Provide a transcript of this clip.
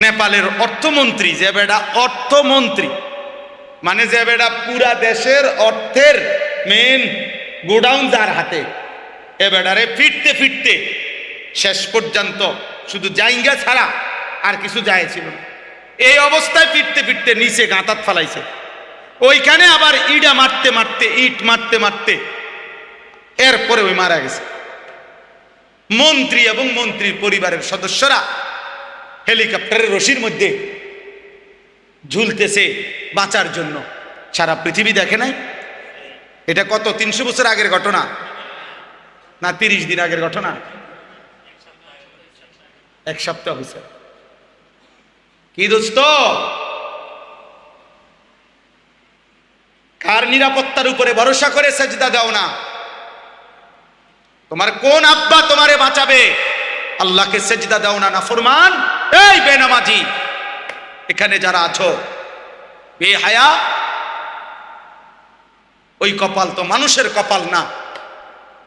নেপালের অর্থমন্ত্রী, যে বেটা অর্থমন্ত্রী, মানে যে বেটা পুরা দেশের অর্থের মেন গোডাউন যার হাতে, এ বেটারে ফিরতে ফিরতে শেষ পর্যন্ত শুধু জাইঙ্গা ছাড়া আর কিছু যায় ছিল না। এই অবস্থায় ফিরতে ফিরতে নিচে গাঁতাত ফালাইছে। ওইখানে আবার ইট মারতে মারতে এরপরে ওই মারা গেছে। মন্ত্রী এবং মন্ত্রীর পরিবারের সদস্যরা হেলিকপ্টারের রশির মধ্যে ঝুলতেছে বাঁচার জন্য। সারা পৃথিবী দেখে নাই। এটা কত 300 বছর আগের ঘটনা না 30 দিন আগের ঘটনা? এক সপ্তাহ হয়েছে। কি দোস্ত, কার নিরাপত্তার উপরে ভরসা করে সেজদা দাও না? তোমার কোন আব্বা তোমারে বাঁচাবে? আল্লাহকে সেজদা দাও না নাফরমান। এই বেনামাজি, এখানে যারা আছো বেহায়া, ওই কপাল তো মানুষের কপাল না।